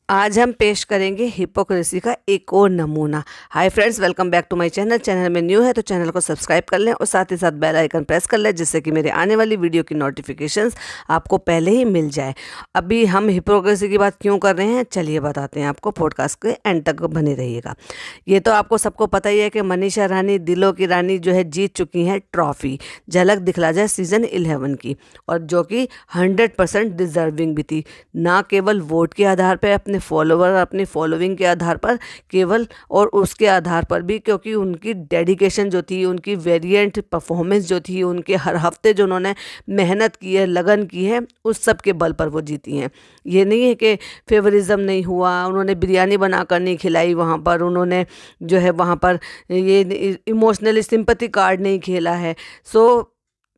आज हम पेश करेंगे हिपोक्रेसी का एक और नमूना। Hi friends, welcome back to my channel. Channel में न्यू है तो चैनल को सब्सक्राइब कर लें और साथ ही साथ बेल आइकन प्रेस कर लें, जिससे कि मेरे आने वाली वीडियो की नोटिफिकेशंस आपको पहले ही मिल जाए। अभी हम हिपोक्रेसी की बात क्यों कर रहे हैं, चलिए बताते हैं आपको। पॉडकास्ट के एंड तक बने रहिएगा। ये तो आपको सबको पता ही है कि मनीषा रानी, दिलों की रानी जो है, जीत चुकी हैं ट्रॉफी झलक दिखला जाए सीज़न 11 की, और जो कि 100% डिजर्विंग भी थी। ना केवल वोट के आधार पर, अपने फॉलोवर, अपनी फॉलोइंग के आधार पर केवल, और उसके आधार पर भी क्योंकि उनकी डेडिकेशन जो थी, उनकी वेरिएंट परफॉर्मेंस जो थी, उनके हर हफ्ते जो उन्होंने मेहनत की है, लगन की है, उस सब के बल पर वो जीती हैं। ये नहीं है कि फेवरिज्म नहीं हुआ, उन्होंने बिरयानी बनाकर नहीं खिलाई वहाँ पर, उन्होंने जो है वहाँ पर ये इमोशनली सिंपैथी कार्ड नहीं खेला है। सो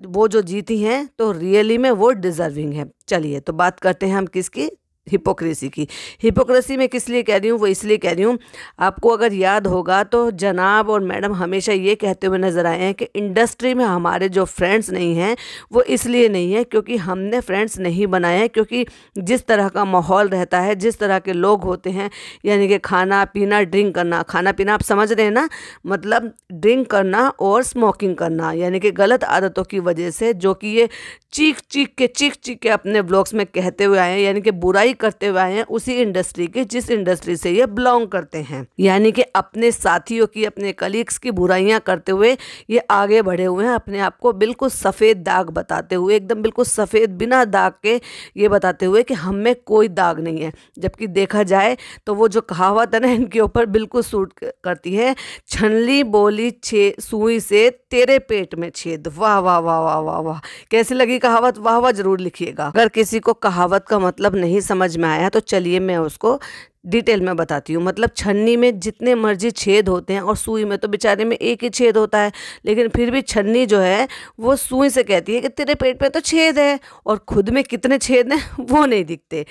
वो जो जीती हैं तो रियली में वो डिजर्विंग है। चलिए तो बात करते हैं हम किसकी, हिपोक्रेसी की। हिपोक्रेसी में किस लिए कह रही हूँ, वो इसलिए कह रही हूँ, आपको अगर याद होगा तो जनाब और मैडम हमेशा ये कहते हुए नज़र आए हैं कि इंडस्ट्री में हमारे जो फ्रेंड्स नहीं हैं वो इसलिए नहीं है क्योंकि हमने फ्रेंड्स नहीं बनाए हैं, क्योंकि जिस तरह का माहौल रहता है, जिस तरह के लोग होते हैं, यानी कि खाना पीना, ड्रिंक करना, खाना पीना आप समझ रहे हैं ना, मतलब ड्रिंक करना और स्मोकिंग करना, यानी कि गलत आदतों की वजह से, जो कि ये चीख चीख के अपने ब्लॉग्स में कहते हुए आए हैं, यानी कि बुराई करते हुए आए हैं उसी इंडस्ट्री की जिस इंडस्ट्री से ये बिलोंग करते हैं। यानी कि अपने साथियों की, अपने कलीग्स की बुराइयां करते हुए ये आगे बढ़े हुए हैं, अपने आप को बिल्कुल सफ़ेद दाग बताते हुए, एकदम बिल्कुल सफ़ेद बिना दाग के ये बताते हुए कि हम में कोई दाग नहीं है। जबकि देखा जाए तो वो जो कहावत है ना, इनके ऊपर बिल्कुल सूट करती है, छनली बोली सुई से तेरे पेट में छेद। वाह वाह वाह वाह वाह वाह, कैसी लगी कहावत? वाह वाह जरूर लिखिएगा। अगर किसी को कहावत का मतलब नहीं समझ में आया तो चलिए मैं उसको डिटेल में बताती हूँ। मतलब छन्नी में जितने मर्जी छेद होते हैं और सुई में तो बेचारे में एक ही छेद होता है, लेकिन फिर भी छन्नी जो है वो सुई से कहती है कि तेरे पेट पे तो छेद है, और खुद में कितने छेद हैं वो नहीं दिखते।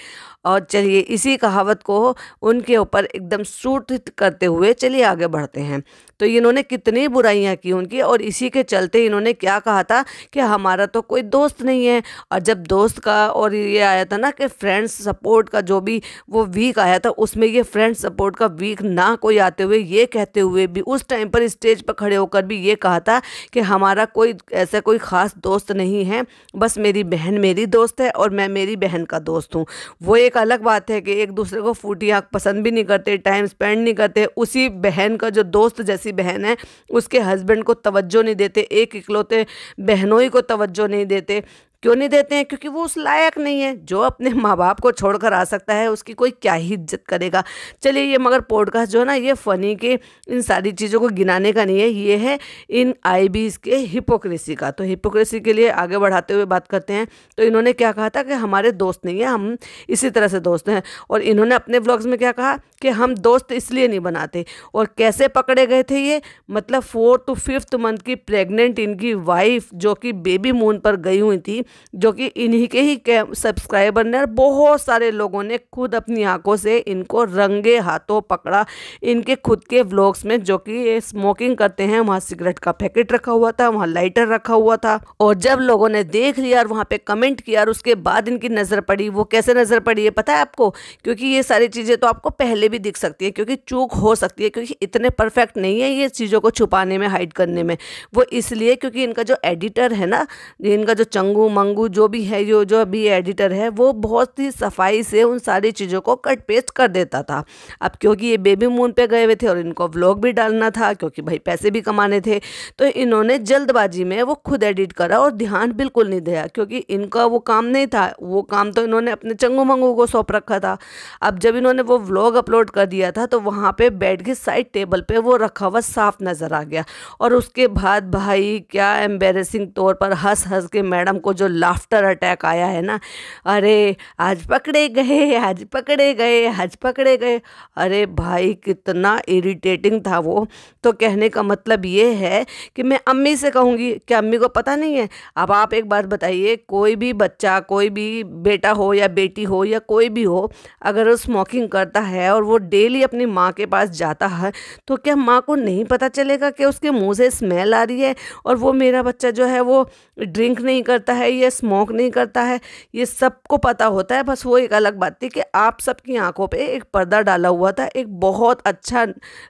और चलिए इसी कहावत को उनके ऊपर एकदम सूट करते हुए चलिए आगे बढ़ते हैं। तो इन्होंने कितनी बुराइयां की उनकी, और इसी के चलते इन्होंने क्या कहा था कि हमारा तो कोई दोस्त नहीं है। और जब दोस्त का और ये आया था ना कि फ्रेंड्स सपोर्ट का जो भी वो वीक आया था, उसमें ये फ्रेंड सपोर्ट का वीक ना कोई आते हुए, ये कहते हुए भी उस टाइम पर स्टेज पर खड़े होकर भी ये कहा था कि हमारा कोई ऐसा कोई ख़ास दोस्त नहीं है, बस मेरी बहन मेरी दोस्त है और मैं मेरी बहन का दोस्त हूँ। वो एक अलग बात है कि एक दूसरे को फूटी आँख पसंद भी नहीं करते, टाइम स्पेंड नहीं करते, उसी बहन का जो दोस्त जैसी बहन है उसके हस्बैंड को तवज्जो नहीं देते, एक इकलौते बहनोई को तवज्जो नहीं देते। क्यों नहीं देते हैं? क्योंकि वो उस लायक नहीं है। जो अपने माँ बाप को छोड़कर आ सकता है उसकी कोई क्या ही इज्जत करेगा। चलिए ये मगर पॉडकास्ट जो है ना, ये फ़नी के इन सारी चीज़ों को गिनाने का नहीं है, ये है इन आईबीज़ के हिपोक्रेसी का। तो हिपोक्रेसी के लिए आगे बढ़ाते हुए बात करते हैं। तो इन्होंने क्या कहा था कि हमारे दोस्त नहीं है, हम इसी तरह से दोस्त हैं। और इन्होंने अपने व्लॉग्स में क्या कहा कि हम दोस्त इसलिए नहीं बनाते। और कैसे पकड़े गए थे ये, मतलब 4th to 5th मंथ की प्रेग्नेंट इनकी वाइफ जो कि बेबी मून पर गई हुई थी, जो कि इन्हीं के ही सब्सक्राइबर ने और बहुत सारे लोगों ने खुद अपनी आंखों से इनको रंगे हाथों पकड़ा। इनके खुद के व्लॉग्स में जो कि ये स्मोकिंग करते हैं, वहाँ सिगरेट का पैकेट रखा हुआ था, वहाँ लाइटर रखा हुआ था। और जब लोगों ने देख लिया और वहाँ पे कमेंट किया और उसके बाद इनकी नज़र पड़ी, वो कैसे नज़र पड़ी है पता है आपको? क्योंकि ये सारी चीज़ें तो आपको पहले भी दिख सकती है, क्योंकि चूक हो सकती है, क्योंकि इतने परफेक्ट नहीं है ये चीज़ों को छुपाने में, हाइड करने में। वो इसलिए क्योंकि इनका जो एडिटर है ना, इनका जो चंगू मंगू जो भी है, जो अभी एडिटर है, वो बहुत ही सफाई से उन सारी चीज़ों को कट पेस्ट कर देता था। अब क्योंकि ये बेबी मून पे गए हुए थे और इनको व्लॉग भी डालना था, क्योंकि भाई पैसे भी कमाने थे, तो इन्होंने जल्दबाजी में वो खुद एडिट करा और ध्यान बिल्कुल नहीं दिया, क्योंकि इनका वो काम नहीं था। वो काम तो इन्होंने अपने चंगू मंगू को सौंप रखा था। अब जब इन्होंने वो व्लॉग अपलोड कर दिया था तो वहाँ पे बेड के साइड टेबल पे वो रखा हुआ साफ नज़र आ गया। और उसके बाद भाई क्या एम्बेरसिंग तौर पर हंस हंस के मैडम को जो लाफ्टर अटैक आया है ना, अरे आज पकड़े गए, आज पकड़े गए, आज पकड़े गए। अरे भाई कितना इरिटेटिंग था वो। तो कहने का मतलब ये है कि मैं अम्मी से कहूँगी, क्या अम्मी को पता नहीं है? अब आप एक बात बताइए, कोई भी बच्चा, कोई भी बेटा हो या बेटी हो या कोई भी हो, अगर वो स्मोकिंग करता है और वो डेली अपनी माँ के पास जाता है, तो क्या माँ को नहीं पता चलेगा कि उसके मुंह से स्मेल आ रही है? और वो मेरा बच्चा जो है वो ड्रिंक नहीं करता है ये स्मोक नहीं करता है, ये सबको पता होता है। बस वो एक अलग बात थी कि आप सबकी आंखों पे एक पर्दा डाला हुआ था। एक बहुत अच्छा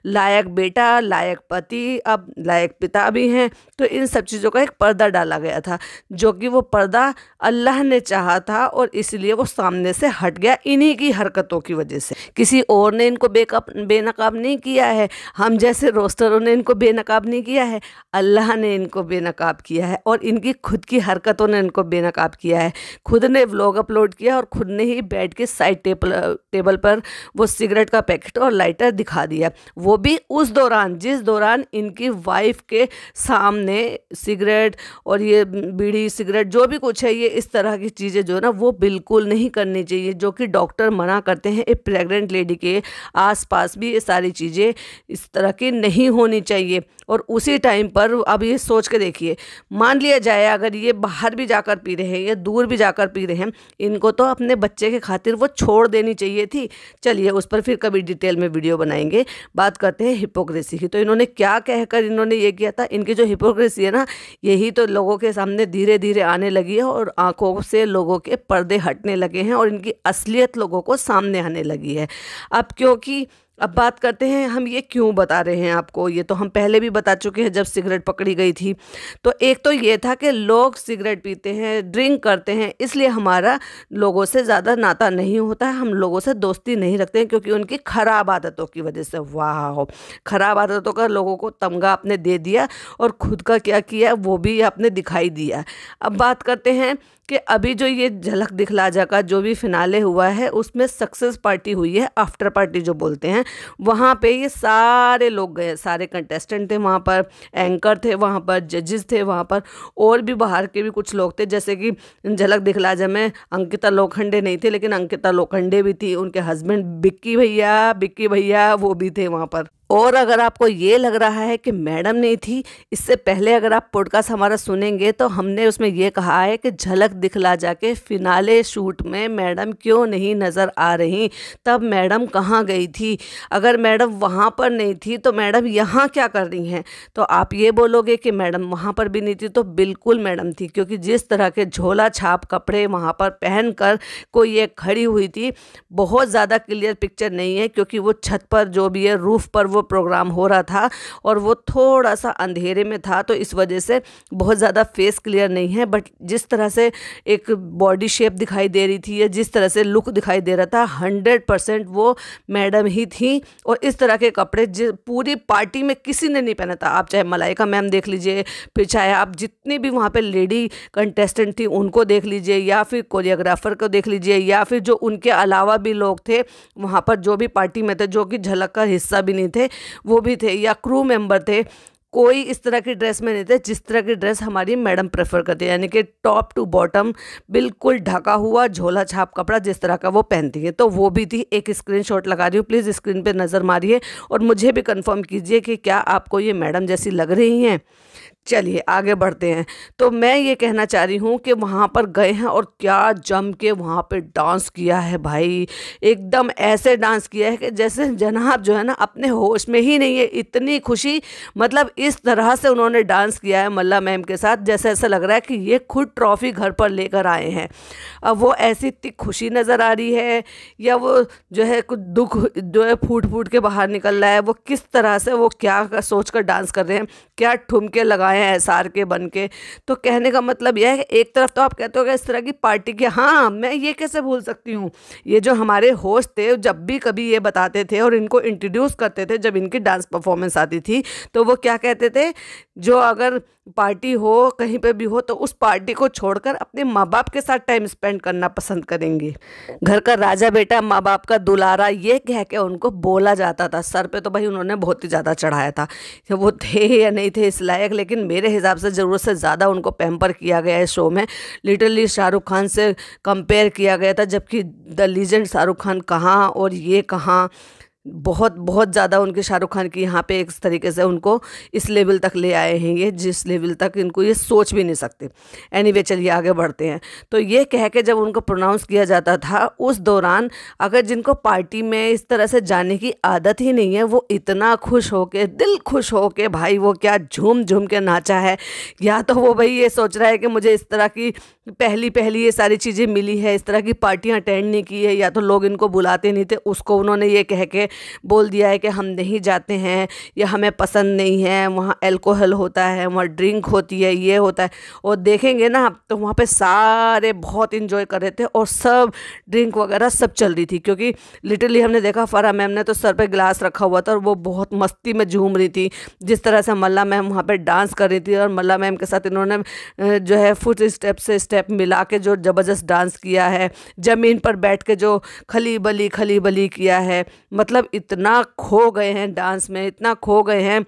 लायक बेटा, लायक पति, अब लायक पिता भी हैं, तो इन सब चीज़ों का एक पर्दा डाला गया था, जो कि वो पर्दा अल्लाह ने चाहा था और इसलिए वो सामने से हट गया इन्हीं की हरकतों की वजह से। किसी और ने इनको बेनकाब नहीं किया है, हम जैसे रोस्टरों ने इनको बेनकाब नहीं किया है, अल्लाह ने इनको बेनकाब किया है और इनकी खुद की हरकतों ने इनको बेनकाब किया है। खुद ने व्लॉग अपलोड किया और खुद ने ही बैठ के साइड टेबल पर वो सिगरेट का पैकेट और लाइटर दिखा दिया, वो भी उस दौरान जिस दौरान इनकी वाइफ के सामने सिगरेट और ये बीड़ी सिगरेट जो भी कुछ है, ये इस तरह की चीज़ें जो है ना वो बिल्कुल नहीं करनी चाहिए, जो कि डॉक्टर मना करते हैं। एक प्रेग्नेंट लेडी के आसपास भी ये सारी चीज़ें इस तरह की नहीं होनी चाहिए। और उसी टाइम पर अब ये सोच के देखिए, मान लिया जाए अगर ये बाहर भी जाकर पी रहे हैं या दूर भी जाकर पी रहे हैं, इनको तो अपने बच्चे के खातिर वो छोड़ देनी चाहिए थी। चलिए उस पर फिर कभी डिटेल में वीडियो बनाएंगे। बात करते हैं हिपोक्रेसी की। तो इन्होंने क्या कहकर इन्होंने ये किया था, इनकी जो हिपोक्रेसी है ना, यही तो लोगों के सामने धीरे धीरे आने लगी है और आंखों से लोगों के पर्दे हटने लगे हैं और इनकी असलियत लोगों को सामने आने लगी है। अब क्योंकि अब बात करते हैं हम ये क्यों बता रहे हैं आपको, ये तो हम पहले भी बता चुके हैं जब सिगरेट पकड़ी गई थी। तो एक तो ये था कि लोग सिगरेट पीते हैं, ड्रिंक करते हैं, इसलिए हमारा लोगों से ज़्यादा नाता नहीं होता है, हम लोगों से दोस्ती नहीं रखते हैं क्योंकि उनकी ख़राब आदतों की वजह से। वाह, ख़राब आदतों का लोगों को तमगा आपने दे दिया और खुद का क्या किया वो भी आपने दिखाई दिया। अब बात करते हैं कि अभी जो ये झलक दिखला जा का जो भी फिनाले हुआ है उसमें सक्सेस पार्टी हुई है, आफ्टर पार्टी जो बोलते हैं, वहाँ पे ये सारे लोग गए, सारे कंटेस्टेंट थे वहाँ पर, एंकर थे वहाँ पर, जजेस थे वहाँ पर, और भी बाहर के भी कुछ लोग थे। जैसे कि झलक दिखला जा में अंकिता लोखंडे नहीं थे, लेकिन अंकिता लोखंडे भी थी, उनके हस्बैंड बिक्की भैया वो भी थे वहाँ पर। और अगर आपको ये लग रहा है कि मैडम नहीं थी, इससे पहले अगर आप पॉडकास्ट हमारा सुनेंगे तो हमने उसमें ये कहा है कि झलक दिखला जाके फिनाले शूट में मैडम क्यों नहीं नज़र आ रही, तब मैडम कहाँ गई थी। अगर मैडम वहाँ पर नहीं थी तो मैडम यहाँ क्या कर रही हैं। तो आप ये बोलोगे कि मैडम वहाँ पर भी नहीं थी, तो बिल्कुल मैडम थी, क्योंकि जिस तरह के झोला छाप कपड़े वहाँ पर पहन कर कोई एक खड़ी हुई थी, बहुत ज़्यादा क्लियर पिक्चर नहीं है क्योंकि वो छत पर जो भी है रूफ़ पर वो प्रोग्राम हो रहा था और वो थोड़ा सा अंधेरे में था, तो इस वजह से बहुत ज़्यादा फेस क्लियर नहीं है। बट जिस तरह से एक बॉडी शेप दिखाई दे रही थी या जिस तरह से लुक दिखाई दे रहा था, 100% वो मैडम ही थी। और इस तरह के कपड़े पूरी पार्टी में किसी ने नहीं पहना था। आप चाहे मलाइका मैम देख लीजिए, फिर चाहे आप जितनी भी वहाँ पे लेडी कंटेस्टेंट थी उनको देख लीजिए, या फिर कोरियोग्राफर को देख लीजिए, या फिर जो उनके अलावा भी लोग थे वहाँ पर जो भी पार्टी में थे, जो कि झलक का हिस्सा भी नहीं थे वो भी थे, या क्रू मेंबर थे, कोई इस तरह की ड्रेस में नहीं थे जिस तरह की ड्रेस हमारी मैडम प्रेफर करती है, यानी कि टॉप टू बॉटम बिल्कुल ढका हुआ झोला छाप कपड़ा जिस तरह का वो पहनती है, तो वो भी थी। एक स्क्रीनशॉट लगा रही हूँ, प्लीज़ स्क्रीन पे नज़र मारिए और मुझे भी कंफर्म कीजिए कि क्या आपको ये मैडम जैसी लग रही हैं। चलिए आगे बढ़ते हैं। तो मैं ये कहना चाह रही हूँ कि वहाँ पर गए हैं और क्या जम के वहाँ पे डांस किया है भाई, एकदम ऐसे डांस किया है कि जैसे जनाब जो है ना अपने होश में ही नहीं है, इतनी खुशी, मतलब इस तरह से उन्होंने डांस किया है मल्ला मैम के साथ, जैसे ऐसा लग रहा है कि ये खुद ट्रॉफी घर पर लेकर आए हैं। अब वो ऐसी इतनी खुशी नज़र आ रही है या वो जो है कुछ दुख जो है फूट फूट के बाहर निकल रहा है, वो किस तरह से वो क्या सोच कर डांस कर रहे हैं, क्या ठुमके लगाए हैं एसआर के बन के। तो कहने का मतलब यह है कि एक तरफ तो आप कहते हो कि इस तरह की पार्टी की, हाँ मैं ये कैसे भूल सकती हूँ, ये जो हमारे होस्ट थे जब भी कभी ये बताते थे और इनको इंट्रोड्यूस करते थे, जब इनकी डांस परफॉर्मेंस आती थी तो वो क्या कहते थे, जो अगर पार्टी हो कहीं पे भी हो तो उस पार्टी को छोड़कर अपने माँ बाप के साथ टाइम स्पेंड करना पसंद करेंगे। घर का राजा बेटा, माँ बाप का दुलारा, ये कह के उनको बोला जाता था। सर पे तो भाई उन्होंने बहुत ही ज़्यादा चढ़ाया था, वो थे या नहीं थे इस लायक, लेकिन मेरे हिसाब से ज़रूरत से ज़्यादा उनको पैम्पर किया गया है शो में। लिटरली शाहरुख खान से कंपेयर किया गया था, जबकि द लीजेंड शाहरुख खान कहाँ और ये कहाँ। बहुत बहुत ज़्यादा उनके शाहरुख खान की यहाँ पे एक तरीके से उनको इस लेवल तक ले आए हैं, ये जिस लेवल तक इनको ये सोच भी नहीं सकते। एनीवे चलिए आगे बढ़ते हैं। तो ये कह के जब उनको प्रोनाउंस किया जाता था उस दौरान, अगर जिनको पार्टी में इस तरह से जाने की आदत ही नहीं है, वो इतना खुश होके, दिल खुश होके भाई वो क्या झूम झूम के नाचा है। या तो वो भाई ये सोच रहा है कि मुझे इस तरह की पहली पहली ये सारी चीज़ें मिली है, इस तरह की पार्टियां अटेंड नहीं की है, या तो लोग इनको बुलाते नहीं थे, उसको उन्होंने ये कह के बोल दिया है कि हम नहीं जाते हैं या हमें पसंद नहीं है, वहाँ अल्कोहल होता है, वहाँ ड्रिंक होती है, ये होता है। और देखेंगे ना तो वहाँ पे सारे बहुत इंजॉय कर रहे थे और सब ड्रिंक वगैरह सब चल रही थी, क्योंकि लिटरली हमने देखा फराह मैम ने तो सर पे गिलास रखा हुआ था और वो बहुत मस्ती में झूम रही थी। जिस तरह से मल्ला मैम वहाँ पे डांस कर रही थी और मल्ला मैम के साथ इन्होंने जो है फुट स्टेप से स्टेप मिला के जो ज़बरदस्त डांस किया है, ज़मीन पर बैठ के जो खली बली किया है, मतलब इतना खो गए हैं डांस में, इतना खो गए हैं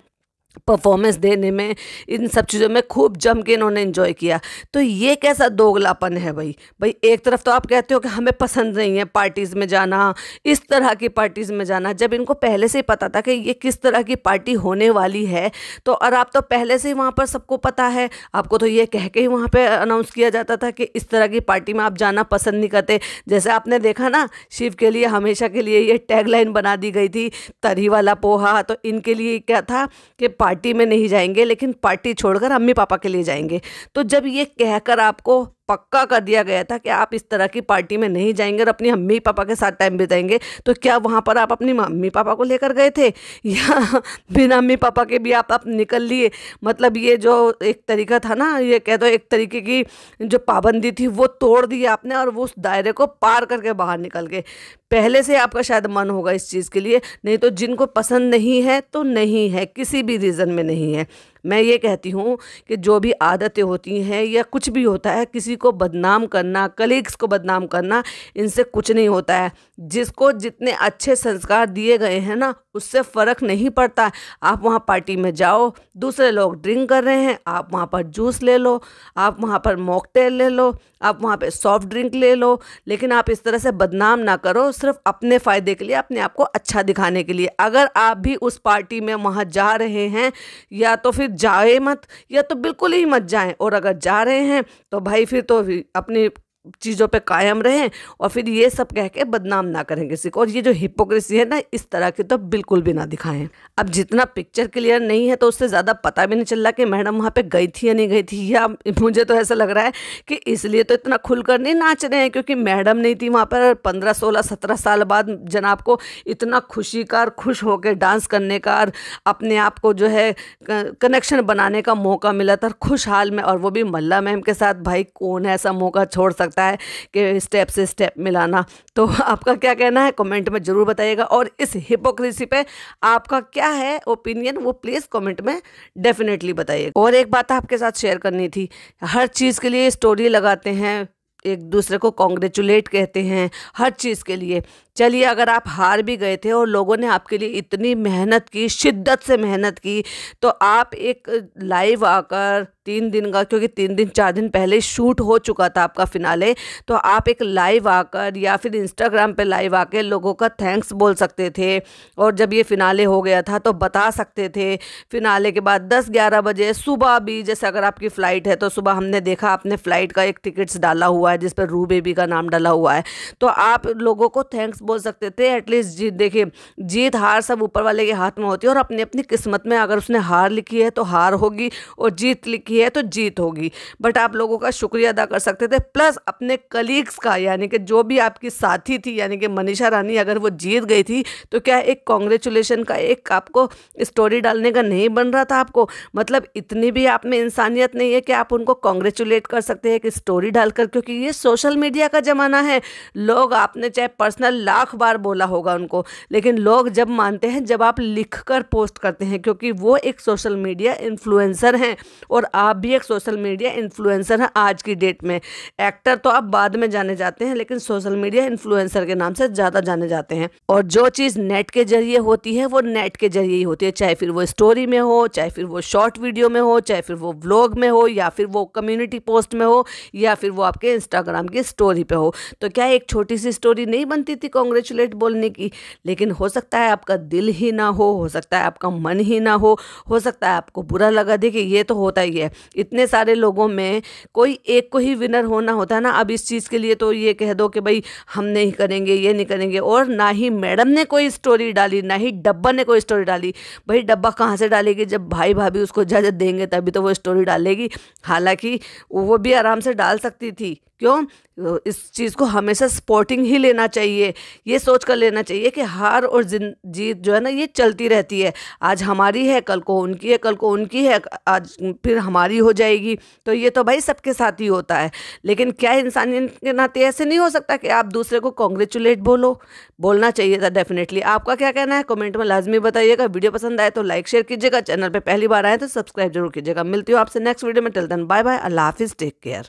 परफॉर्मेंस देने में, इन सब चीज़ों में खूब जम के इन्होंने एंजॉय किया। तो ये कैसा दोगलापन है भाई। एक तरफ तो आप कहते हो कि हमें पसंद नहीं है पार्टीज़ में जाना, इस तरह की पार्टीज़ में जाना, जब इनको पहले से ही पता था कि ये किस तरह की पार्टी होने वाली है। तो और आप तो पहले से ही वहाँ पर सबको पता है, आपको तो ये कह के ही वहाँ पर अनाउंस किया जाता था कि इस तरह की पार्टी में आप जाना पसंद नहीं करते। जैसे आपने देखा ना, शिव के लिए हमेशा के लिए ये टैगलाइन बना दी गई थी, तरी वाला पोहा। तो इनके लिए क्या था कि पार्टी में नहीं जाएंगे, लेकिन पार्टी छोड़कर अम्मी पापा के लिए जाएंगे। तो जब ये कहकर आपको पक्का कर दिया गया था कि आप इस तरह की पार्टी में नहीं जाएंगे और अपनी अम्मी पापा के साथ टाइम बिताएंगे, तो क्या वहाँ पर आप अपनी मम्मी पापा को लेकर गए थे या बिना अम्मी पापा के भी आप निकल लिए? मतलब ये जो एक तरीका था ना, ये कह दो एक तरीके की जो पाबंदी थी वो तोड़ दी आपने और वो उस दायरे को पार करके बाहर निकल गए। पहले से आपका शायद मन होगा इस चीज़ के लिए, नहीं तो जिनको पसंद नहीं है तो नहीं है, किसी भी रीज़न में नहीं है। मैं ये कहती हूँ कि जो भी आदतें होती हैं या कुछ भी होता है, किसी को बदनाम करना, कलीग्स को बदनाम करना, इनसे कुछ नहीं होता है। जिसको जितने अच्छे संस्कार दिए गए हैं ना, उससे फ़र्क नहीं पड़ता। आप वहाँ पार्टी में जाओ, दूसरे लोग ड्रिंक कर रहे हैं, आप वहाँ पर जूस ले लो, आप वहाँ पर मॉकटेल ले लो, आप वहाँ पे सॉफ्ट ड्रिंक ले लो, लेकिन आप इस तरह से बदनाम ना करो, सिर्फ अपने फ़ायदे के लिए, अपने आप को अच्छा दिखाने के लिए। अगर आप भी उस पार्टी में वहाँ जा रहे हैं, या तो फिर जाए मत, या तो बिल्कुल ही मत जाएं, और अगर जा रहे हैं तो भाई फिर तो अपनी चीज़ों पे कायम रहें और फिर ये सब कह के बदनाम ना करें किसी को। और ये जो हिपोक्रेसी है ना, इस तरह की तो बिल्कुल भी ना दिखाएं। अब जितना पिक्चर क्लियर नहीं है तो उससे ज़्यादा पता भी नहीं चल रहा कि मैडम वहाँ पे गई थी या नहीं गई थी, या मुझे तो ऐसा लग रहा है कि इसलिए तो इतना खुलकर नहीं नाच रहे हैं क्योंकि मैडम नहीं थी वहाँ पर। 15, 16, 17 साल बाद जनाब को इतना खुशी का और खुश होकर डांस करने का और अपने आप को जो है कनेक्शन बनाने का मौका मिला था खुशहाल में, और वो भी मल्ला मैम के साथ। भाई कौन ऐसा मौका छोड़ सकता है कि स्टेप से स्टेप मिलाना? तो आपका क्या कहना है कमेंट में ज़रूर बताइएगा, और इस हिपोक्रेसी पे आपका क्या है ओपिनियन वो प्लीज़ कमेंट में डेफिनेटली बताइएगा। और एक बात आपके साथ शेयर करनी थी, हर चीज़ के लिए स्टोरी लगाते हैं, एक दूसरे को कॉन्ग्रेचुलेट कहते हैं हर चीज़ के लिए। चलिए अगर आप हार भी गए थे और लोगों ने आपके लिए इतनी मेहनत की, शिद्दत से मेहनत की, तो आप एक लाइव आकर 3 दिन का, क्योंकि 3 दिन 4 दिन पहले शूट हो चुका था आपका फिनाले, तो आप एक लाइव आकर या फिर इंस्टाग्राम पे लाइव आकर लोगों का थैंक्स बोल सकते थे। और जब ये फिनाले हो गया था तो बता सकते थे। फिनाले के बाद 10-11 बजे सुबह भी, जैसे अगर आपकी फ़्लाइट है तो सुबह हमने देखा आपने फ़्लाइट का एक टिकट्स डाला हुआ है जिस पर रू बेबी का नाम डाला हुआ है, तो आप लोगों को थैंक्स बोल सकते थे एटलीस्ट। जीत, देखिए जीत हार सब ऊपर वाले के हाथ में होती है, और अपनी अपनी किस्मत में अगर उसने हार लिखी है तो हार होगी, और जीत लिखी है तो जीत होगी। बट आप लोगों का शुक्रिया अदा कर सकते थे, प्लस अपने कलीग्स का, यानी कि जो भी आपकी साथी थी, यानी कि मनीषा रानी अगर वो जीत गई थी तो क्या एक कॉन्ग्रेचुलेशन का एक आपको स्टोरी डालने का नहीं बन रहा था आपको? मतलब इतनी भी आप में इंसानियत नहीं है कि आप उनको कॉन्ग्रेचुलेट कर सकते हैं कि स्टोरी डालकर, क्योंकि ये सोशल मीडिया का ज़माना है। लोग, आपने चाहे पर्सनल लाख बार बोला होगा उनको, लेकिन लोग जब मानते हैं जब आप लिखकर पोस्ट करते हैं, क्योंकि वो एक सोशल मीडिया इन्फ्लुएंसर हैं और आप भी एक सोशल मीडिया इन्फ्लुएंसर हैं आज की डेट में। एक्टर तो आप बाद में जाने जाते हैं, लेकिन सोशल मीडिया इन्फ्लुएंसर के नाम से ज़्यादा जाने जाते हैं। और जो चीज़ नेट के जरिए होती है वो नेट के जरिए ही होती है, चाहे फिर वो स्टोरी में हो, चाहे फिर वो शॉर्ट वीडियो में हो, चाहे फिर वो व्लॉग में हो, या फिर वो कम्युनिटी पोस्ट में हो, या फिर वो आपके इंस्टाग्राम की स्टोरी पे हो। तो क्या एक छोटी सी स्टोरी नहीं बनती थी कॉन्ग्रेचुलेट बोलने की, लेकिन हो सकता है आपका दिल ही ना हो सकता है आपका मन ही ना हो सकता है आपको बुरा लगा। देखिए ये तो होता ही है, इतने सारे लोगों में कोई एक को ही विनर होना होता है ना। अब इस चीज़ के लिए तो ये कह दो कि भाई हम नहीं करेंगे, ये नहीं करेंगे, और ना ही मैडम ने कोई स्टोरी डाली, ना ही डब्बा ने कोई स्टोरी डाली। भाई डब्बा कहाँ से डालेगी, जब भाई भाभी उसको इजाज़त देंगे तभी तो वो स्टोरी डालेगी। हालांकि वो भी आराम से डाल सकती थी, क्यों, इस चीज़ को हमेशा स्पोर्टिंग ही लेना चाहिए, ये सोच कर लेना चाहिए कि हार और जीत जो है ना ये चलती रहती है। आज हमारी है, कल को उनकी है, कल को उनकी है, आज फिर हमारी हो जाएगी। तो ये तो भाई सबके साथ ही होता है। लेकिन क्या इंसानियत के नाते ऐसे नहीं हो सकता कि आप दूसरे को कॉन्ग्रेचुलेट बोलना चाहिए था डेफिनेटली। आपका क्या कहना है कमेंट में लाजमी बताइएगा। वीडियो पसंद आए तो लाइक शेयर कीजिएगा, चैनल पर पहली बार आए तो सब्सक्राइब जरूर कीजिएगा। मिलती हूँ आपसे नेक्स्ट वीडियो में, टिल देन बाय बाय, अल्लाह हाफिज़, टेक केयर।